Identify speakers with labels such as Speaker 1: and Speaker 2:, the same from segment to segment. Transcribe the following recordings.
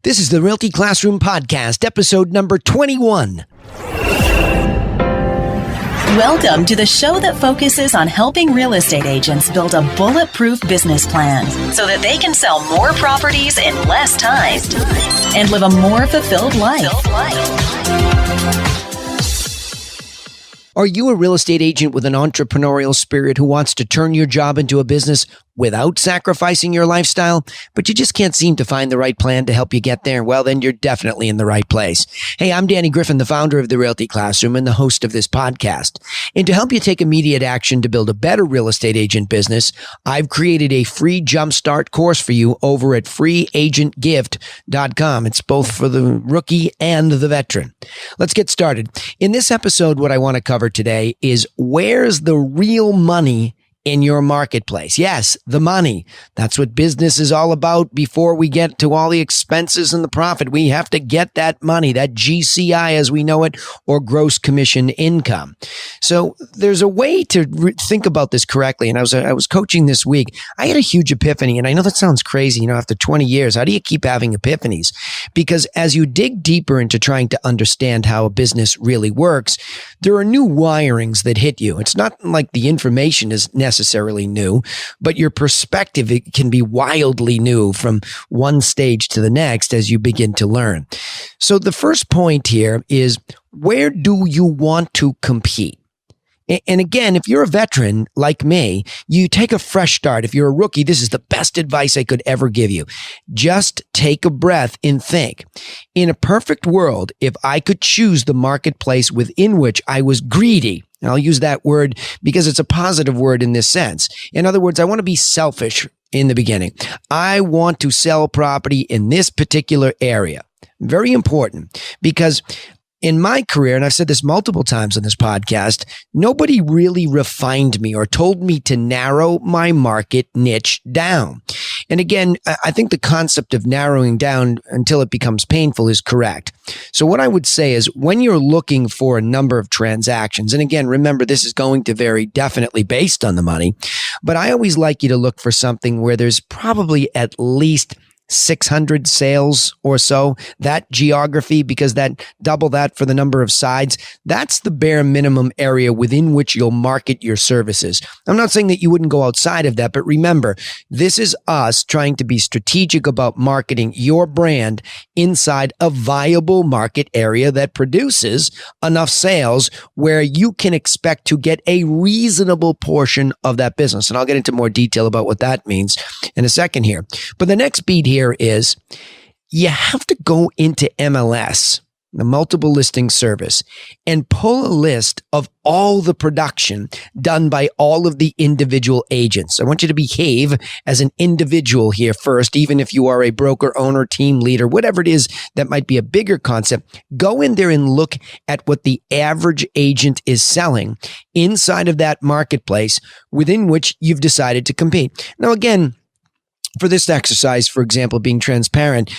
Speaker 1: This is the Realty Classroom Podcast, episode number 21.
Speaker 2: Welcome to the show that focuses on helping real estate agents build a bulletproof business plan so that they can sell more properties in less time and live a more fulfilled life.
Speaker 1: Are you a real estate agent with an entrepreneurial spirit who wants to turn your job into a business without sacrificing your lifestyle, but you just can't seem to find the right plan to help you get there? Well, then you're definitely in the right place. Hey, I'm Danny Griffin, the founder of the Realty Classroom and the host of this podcast. And to help you take immediate action to build a better real estate agent business, I've created a free jumpstart course for you over at freeagentgift.com. It's both for the rookie and the veteran. Let's get started. In this episode, what I want to cover today is where's the real money in your marketplace. Yes, the money. That's what business is all about. Before we get to all the expenses and the profit, we have to get that money, that GCI as we know it, or gross commission income. So there's a way to think about this correctly. And I was coaching this week. I had a huge epiphany, and I know that sounds crazy. After 20 years, how do you keep having epiphanies? Because as you dig deeper into trying to understand how a business really works, there are new wirings that hit you. It's not like the information is necessarily new, but your perspective, it can be wildly new from one stage to the next as you begin to learn. So the first point here is, where do you want to compete? And again, if you're a veteran like me, you take a fresh start. If you're a rookie, this is the best advice I could ever give you. Just take a breath and think. In a perfect world, if I could choose the marketplace within which I was greedy, and I'll use that word because it's a positive word in this sense. In other words, I want to be selfish in the beginning. I want to sell property in this particular area. Very important, because in my career, and I've said this multiple times on this podcast, nobody really refined me or told me to narrow my market niche down. And again, I think the concept of narrowing down until it becomes painful is correct. So what I would say is, when you're looking for a number of transactions, and again, remember, this is going to vary definitely based on the money, but I always like you to look for something where there's probably at least 600 sales or so, that geography, because double that for the number of sides, that's the bare minimum area within which you'll market your services. I'm not saying that you wouldn't go outside of that, but remember, this is us trying to be strategic about marketing your brand inside a viable market area that produces enough sales where you can expect to get a reasonable portion of that business. And I'll get into more detail about what that means in a second here. But the next beat here is, you have to go into MLS, the multiple listing service, and pull a list of all the production done by all of the individual agents. I want you to behave as an individual here first, even if you are a broker, owner, team leader, whatever it is that might be a bigger concept. Go in there and look at what the average agent is selling inside of that marketplace within which you've decided to compete. Now, again, for this exercise, for example, being transparent,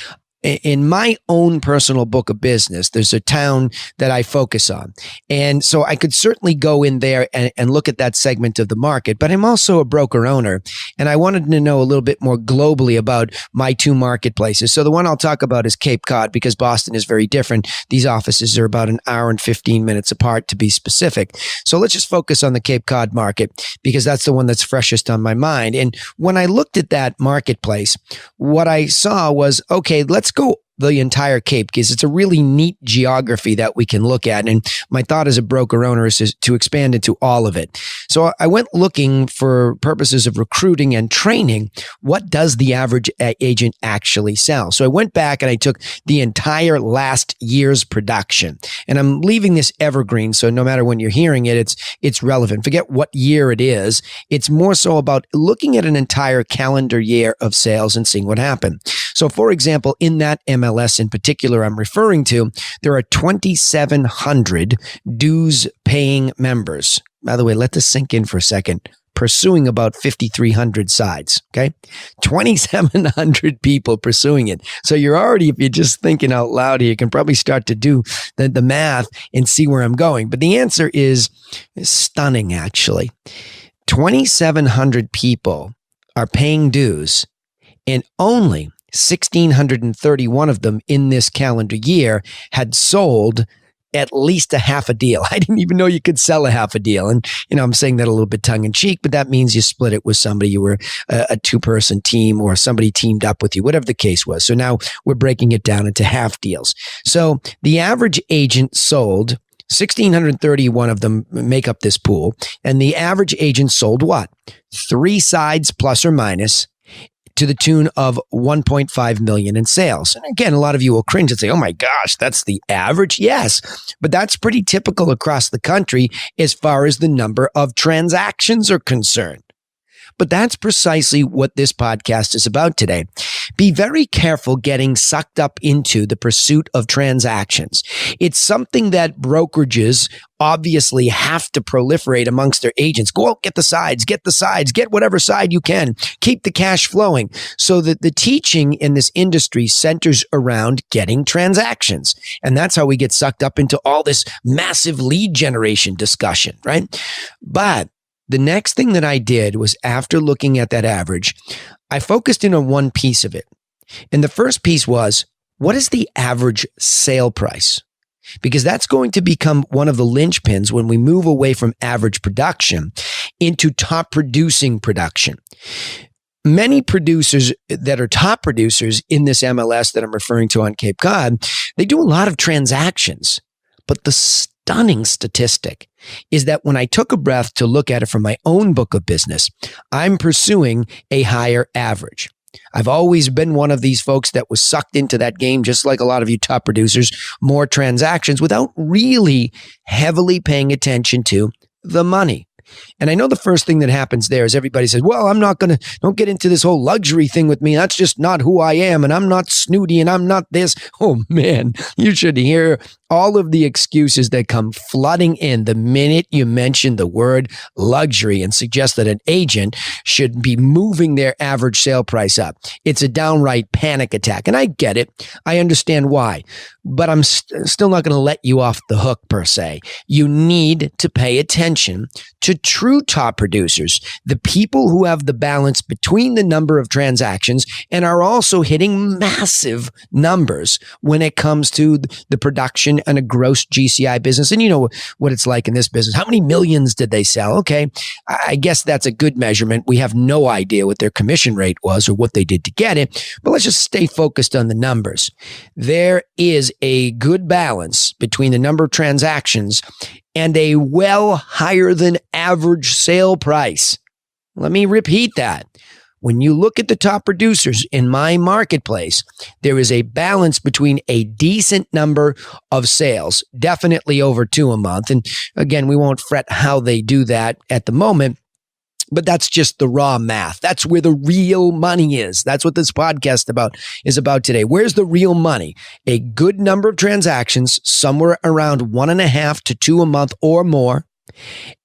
Speaker 1: in my own personal book of business, there's a town that I focus on. And so I could certainly go in there and look at that segment of the market, but I'm also a broker owner, and I wanted to know a little bit more globally about my two marketplaces. So the one I'll talk about is Cape Cod, because Boston is very different. These offices are about an hour and 15 minutes apart, to be specific. So let's just focus on the Cape Cod market, because that's the one that's freshest on my mind. And when I looked at that marketplace, what I saw was, okay, let's go the entire Cape, because it's a really neat geography that we can look at. And my thought as a broker owner is to expand into all of it. So I went looking for purposes of recruiting and training. What does the average agent actually sell? So I went back and I took the entire last year's production, and I'm leaving this evergreen. So no matter when you're hearing it, it's relevant. Forget what year it is. It's more so about looking at an entire calendar year of sales and seeing what happened. So for example, in that MLS in particular I'm referring to, there are 2,700 dues paying members. By the way, let this sink in for a second. Pursuing about 5,300 sides, okay? 2,700 people pursuing it. So you're already, if you're just thinking out loud here, you can probably start to do the math and see where I'm going. But the answer is stunning, actually. 2,700 people are paying dues, and only 1,631 of them in this calendar year had sold at least a half a deal. I didn't even know you could sell a half a deal. And, I'm saying that a little bit tongue in cheek, but that means you split it with somebody. You were a two-person team or somebody teamed up with you, whatever the case was. So now we're breaking it down into half deals. So the average agent sold 1,631 of them make up this pool. And the average agent sold what? 3 sides plus or minus to the tune of 1.5 million in sales. And again, a lot of you will cringe and say, oh my gosh, that's the average. Yes, but that's pretty typical across the country as far as the number of transactions are concerned. But that's precisely what this podcast is about today. Be very careful getting sucked up into the pursuit of transactions. It's something that brokerages obviously have to proliferate amongst their agents. Go out, get the sides, get whatever side you can. Keep the cash flowing. So that the teaching in this industry centers around getting transactions. And that's how we get sucked up into all this massive lead generation discussion, right? But the next thing that I did was, after looking at that average, I focused in on one piece of it. And the first piece was, what is the average sale price? Because that's going to become one of the linchpins when we move away from average production into top producing production. Many producers that are top producers in this MLS that I'm referring to on Cape Cod, they do a lot of transactions. But the stunning statistic is that when I took a breath to look at it from my own book of business, I'm pursuing a higher average. I've always been one of these folks that was sucked into that game, just like a lot of you top producers, more transactions without really heavily paying attention to the money. And I know the first thing that happens there is everybody says, well, don't get into this whole luxury thing with me. That's just not who I am. And I'm not snooty and I'm not this. Oh man, you should hear all of the excuses that come flooding in the minute you mention the word luxury and suggest that an agent should be moving their average sale price up. It's a downright panic attack. And I get it. I understand why. But I'm still not going to let you off the hook per se. You need to pay attention to true top producers, the people who have the balance between the number of transactions and are also hitting massive numbers when it comes to the production and a gross GCI business. And you know what it's like in this business. How many millions did they sell? Okay, I guess that's a good measurement. We have no idea what their commission rate was or what they did to get it, but let's just stay focused on the numbers. There is a good balance between the number of transactions and a well higher than average sale price. Let me repeat that. When you look at the top producers in my marketplace, there is a balance between a decent number of sales, definitely over 2 a month. And again, we won't fret how they do that at the moment, but that's just the raw math. That's where the real money is. That's what this podcast is about today. Where's the real money? A good number of transactions, somewhere around 1.5 to 2 a month or more,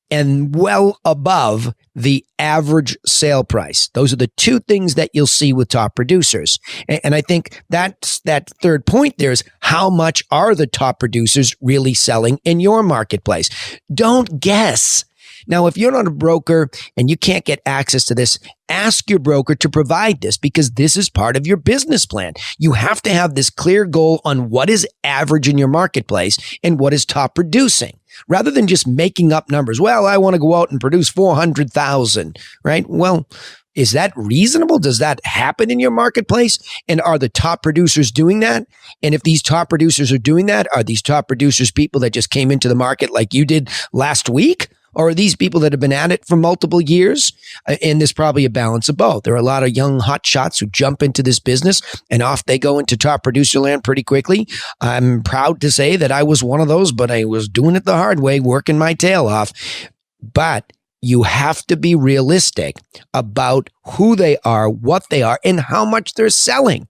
Speaker 1: and well above the average sale price. Those are the two things that you'll see with top producers. And I think that's that third point there is, how much are the top producers really selling in your marketplace? Don't guess. Now, if you're not a broker and you can't get access to this, ask your broker to provide this, because this is part of your business plan. You have to have this clear goal on what is average in your marketplace and what is top producing, rather than just making up numbers. Well, I want to go out and produce 400,000, right? Well, is that reasonable? Does that happen in your marketplace? And are the top producers doing that? And if these top producers are doing that, are these top producers people that just came into the market like you did last week? Or are these people that have been at it for multiple years? And there's probably a balance of both. There are a lot of young hot shots who jump into this business and off they go into top producer land pretty quickly. I'm proud to say that I was one of those, but I was doing it the hard way, working my tail off. But you have to be realistic about who they are, what they are, and how much they're selling.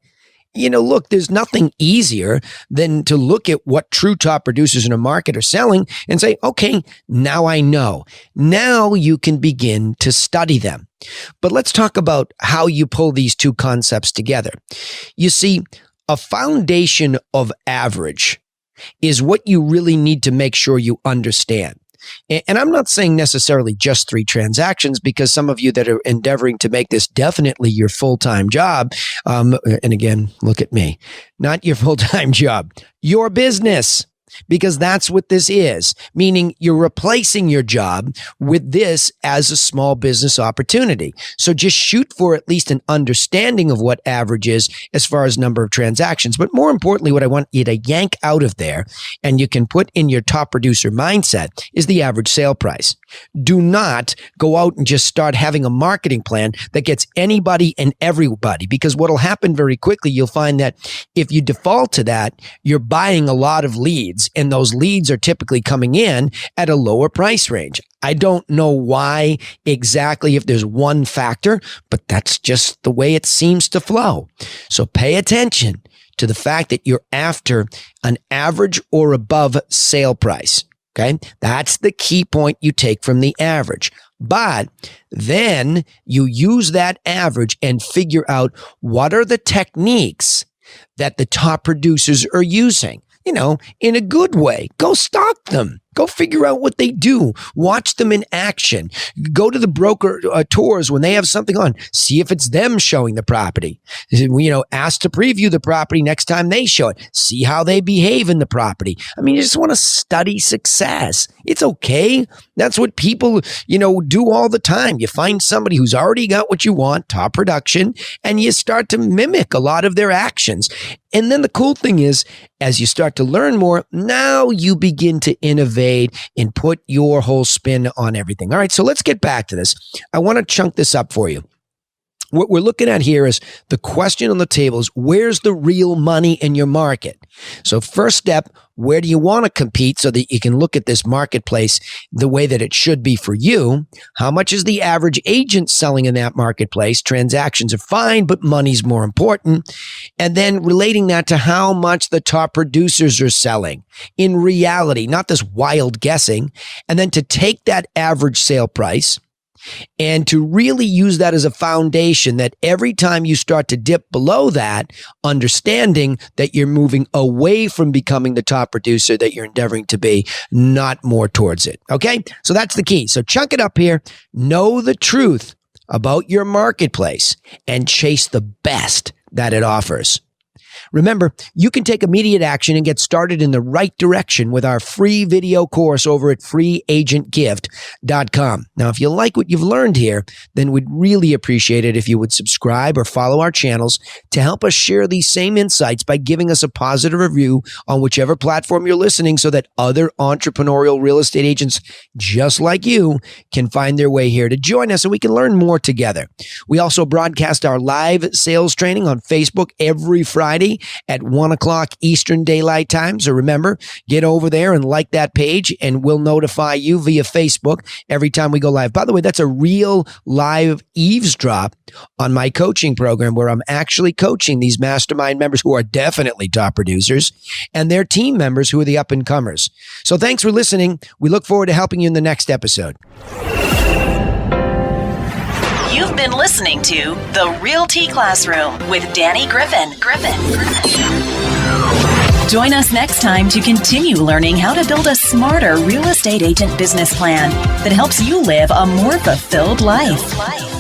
Speaker 1: You know, look, there's nothing easier than to look at what true top producers in a market are selling and say, okay, now I know. Now you can begin to study them. But let's talk about how you pull these two concepts together. You see, a foundation of average is what you really need to make sure you understand. And I'm not saying necessarily just 3 transactions, because some of you that are endeavoring to make this definitely your full-time job, and again, look at me, not your full-time job, your business. Because that's what this is, meaning you're replacing your job with this as a small business opportunity. So just shoot for at least an understanding of what average is as far as number of transactions. But more importantly, what I want you to yank out of there and you can put in your top producer mindset is the average sale price. Do not go out and just start having a marketing plan that gets anybody and everybody, because what will happen very quickly, you'll find that if you default to that, you're buying a lot of leads, and those leads are typically coming in at a lower price range. I don't know why exactly, if there's one factor, but that's just the way it seems to flow. So pay attention to the fact that you're after an average or above sale price. Okay, that's the key point you take from the average. But then you use that average and figure out what are the techniques that the top producers are using. In a good way. Go stalk them. Go figure out what they do. Watch them in action. Go to the broker tours when they have something on. See if it's them showing the property. Ask to preview the property next time they show it. See how they behave in the property. You just want to study success. It's okay. That's what people, do all the time. You find somebody who's already got what you want, top production, and you start to mimic a lot of their actions. And then the cool thing is, as you start to learn more, now you begin to innovate and put your whole spin on everything. All right, so let's get back to this. I want to chunk this up for you. What we're looking at here is the question on the table is, where's the real money in your market? So first step, where do you want to compete so that you can look at this marketplace the way that it should be for you? How much is the average agent selling in that marketplace? Transactions are fine, but money's more important. And then relating that to how much the top producers are selling in reality, not this wild guessing. And then to take that average sale price and to really use that as a foundation, that every time you start to dip below that, understanding that you're moving away from becoming the top producer that you're endeavoring to be, not more towards it. Okay? So that's the key. So chunk it up here. Know the truth about your marketplace and chase the best that it offers. Remember, you can take immediate action and get started in the right direction with our free video course over at freeagentgift.com. Now, if you like what you've learned here, then we'd really appreciate it if you would subscribe or follow our channels to help us share these same insights by giving us a positive review on whichever platform you're listening, so that other entrepreneurial real estate agents just like you can find their way here to join us and we can learn more together. We also broadcast our live sales training on Facebook every Friday at 1 o'clock Eastern Daylight Time. So remember, get over there and like that page and we'll notify you via Facebook every time we go live. By the way, that's a real live eavesdrop on my coaching program, where I'm actually coaching these mastermind members who are definitely top producers and their team members who are the up and comers. So thanks for listening. We look forward to helping you in the next episode.
Speaker 2: You've been listening to The Realty Classroom with Danny Griffin. Join us next time to continue learning how to build a smarter real estate agent business plan that helps you live a more fulfilled life.